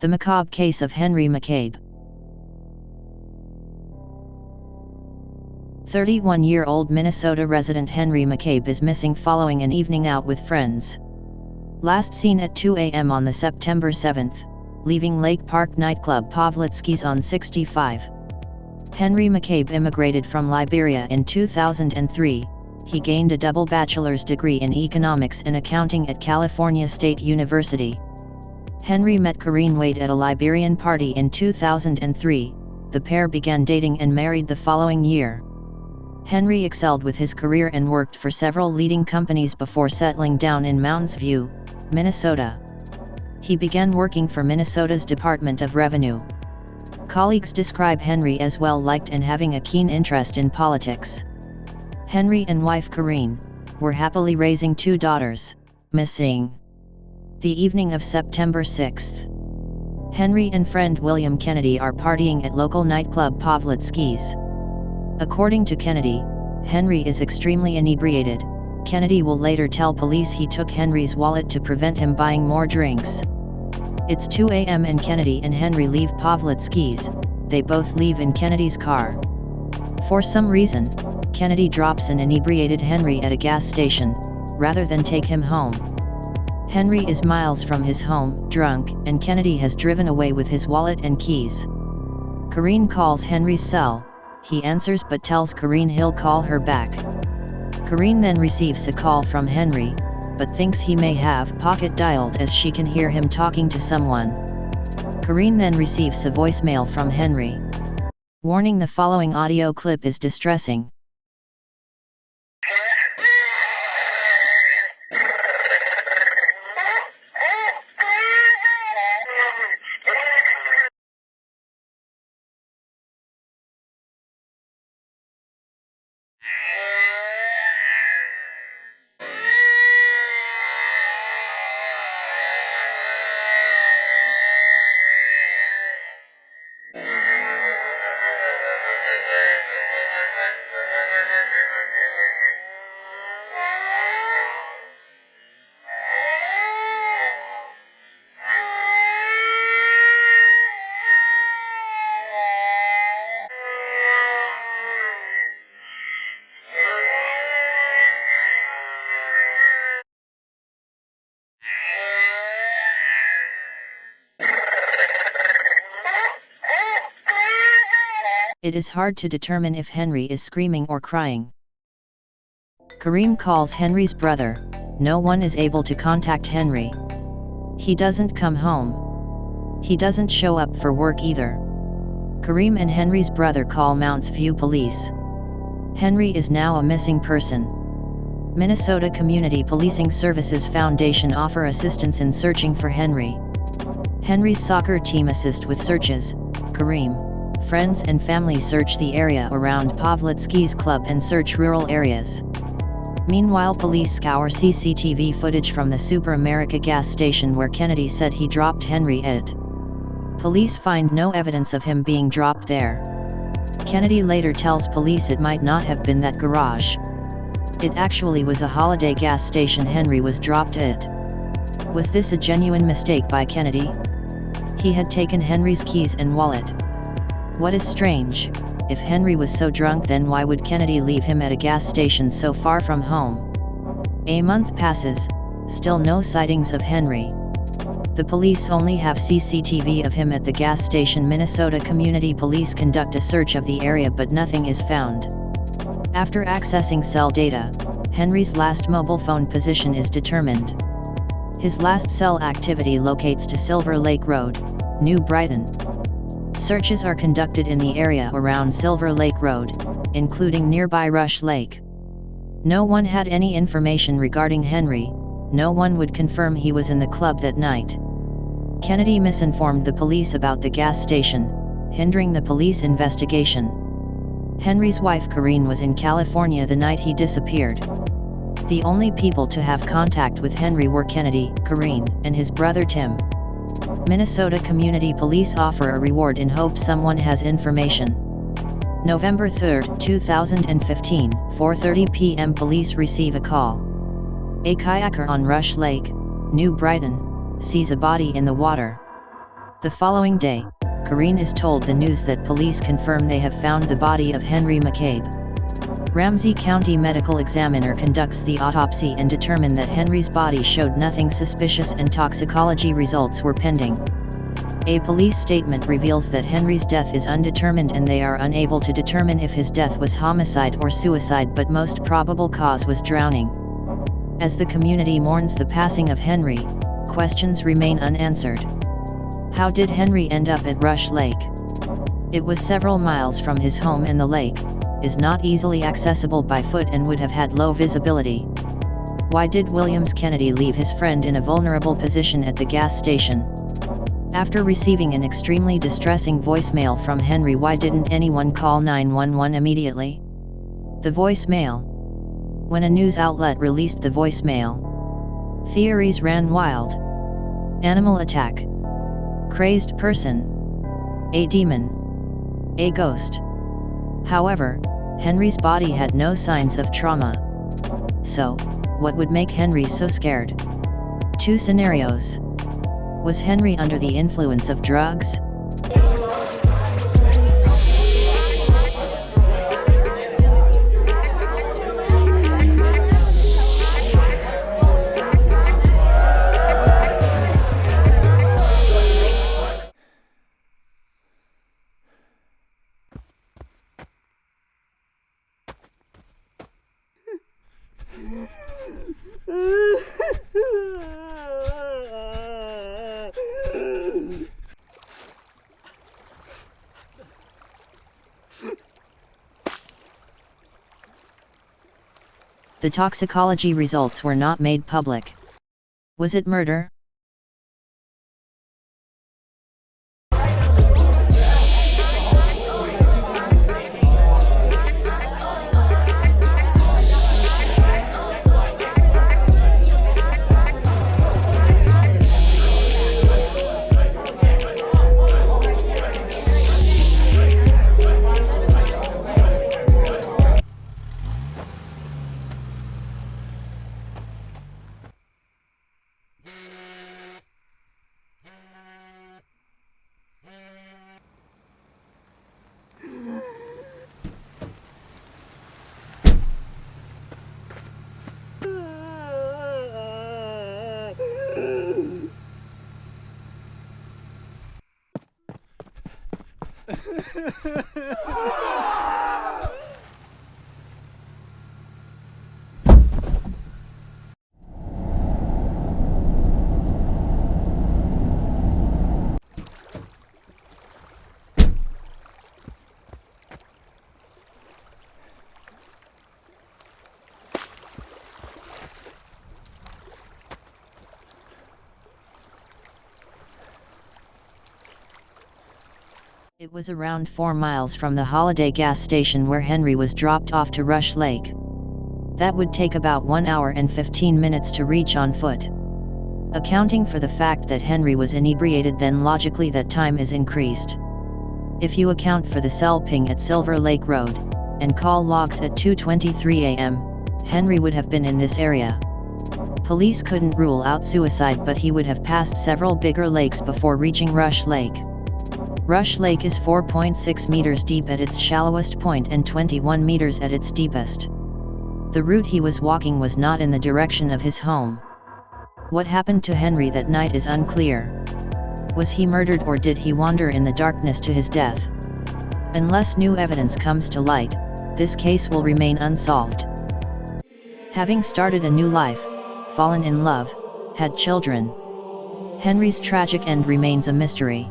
The macabre case of Henry McCabe. 31-year-old Minnesota resident Henry McCabe is missing following an evening out with friends. Last seen at 2 a.m. on the September 7th, leaving Lake Park nightclub Pavlitsky's on 65. Henry McCabe immigrated from Liberia in 2003. He gained a double bachelor's degree in economics and accounting at California State University. Henry met Corinne Wade at a Liberian party in 2003. The pair began dating and married the following year. Henry excelled with his career and worked for several leading companies before settling down in Mounds View, Minnesota. He began working for Minnesota's Department of Revenue. Colleagues describe Henry as well-liked and having a keen interest in politics. Henry and wife Corinne were happily raising 2 daughters. Missing. The evening of September 6th. Henry and friend William Kennedy are partying at local nightclub Pavlitsky's. According to Kennedy, Henry is extremely inebriated. Kennedy will later tell police he took Henry's wallet to prevent him buying more drinks. It's 2 a.m. and Kennedy and Henry leave Pavlitsky's. They both leave in Kennedy's car. For some reason, Kennedy drops an inebriated Henry at a gas station, rather than take him home. Henry is miles from his home, drunk, and Kennedy has driven away with his wallet and keys. Corinne calls Henry's cell. He answers but tells Corinne he'll call her back. Corinne then receives a call from Henry, but thinks he may have pocket-dialed as she can hear him talking to someone. Corinne then receives a voicemail from Henry. Warning: the following audio clip is distressing. It is hard to determine if Henry is screaming or crying. Corinne calls Henry's brother. No one is able to contact Henry. He doesn't come home. He doesn't show up for work either. Corinne and Henry's brother call Mounds View police. Henry is now a missing person. Minnesota Community Policing Services Foundation offer assistance in searching for Henry. Henry's soccer team assist with searches. Corinne, friends and family search the area around Pavlitsky's club and search rural areas. Meanwhile, police scour CCTV footage from the Super America gas station where Kennedy said he dropped Henry at. Police find no evidence of him being dropped there. Kennedy later tells police it might not have been that garage. It actually was a Holiday gas station Henry was dropped at. Was this a genuine mistake by Kennedy? He had taken Henry's keys and wallet. What is strange, if Henry was so drunk, then why would Kennedy leave him at a gas station so far from home? A month passes, still no sightings of Henry. The police only have CCTV of him at the gas station. Minnesota Community Police conduct a search of the area but nothing is found. After accessing cell data, Henry's last mobile phone position is determined. His last cell activity locates to Silver Lake Road, New Brighton. Searches are conducted in the area around Silver Lake Road, including nearby Rush Lake. No one had any information regarding Henry. No one would confirm he was in the club that night. Kennedy misinformed the police about the gas station, hindering the police investigation. Henry's wife Corinne was in California the night he disappeared. The only people to have contact with Henry were Kennedy, Corinne, and his brother Tim. Minnesota Community Police offer a reward in hope someone has information. November 3, 2015, 4:30 p.m. Police receive a call. A kayaker on Rush Lake, New Brighton, sees a body in the water. The following day, Corinne is told the news that police confirm they have found the body of Henry McCabe. Ramsey County medical examiner conducts the autopsy and determined that Henry's body showed nothing suspicious and toxicology results were pending. A police statement reveals that Henry's death is undetermined and they are unable to determine if his death was homicide or suicide, but most probable cause was drowning. As the community mourns the passing of Henry, questions remain unanswered. How did Henry end up at Rush Lake? It was several miles from his home and the lake is not easily accessible by foot and would have had low visibility. Why did Williams Kennedy leave his friend in a vulnerable position at the gas station? After receiving an extremely distressing voicemail from Henry, why didn't anyone call 911 immediately? The voicemail. When a news outlet released the voicemail, theories ran wild. Animal attack. Crazed person. A demon. A ghost. However, Henry's body had no signs of trauma. So, what would make Henry so scared? Two scenarios. Was Henry under the influence of drugs? The toxicology results were not made public. Was it murder? It was around 4 miles from the Holiday gas station where Henry was dropped off to Rush Lake. That would take about 1 hour and 15 minutes to reach on foot. Accounting for the fact that Henry was inebriated, then logically that time is increased. If you account for the cell ping at Silver Lake Road, and call logs at 2:23 a.m., Henry would have been in this area. Police couldn't rule out suicide, but he would have passed several bigger lakes before reaching Rush Lake. Rush Lake is 4.6 meters deep at its shallowest point and 21 meters at its deepest. The route he was walking was not in the direction of his home. What happened to Henry that night is unclear. Was he murdered or did he wander in the darkness to his death? Unless new evidence comes to light, this case will remain unsolved. Having started a new life, fallen in love, had children, Henry's tragic end remains a mystery.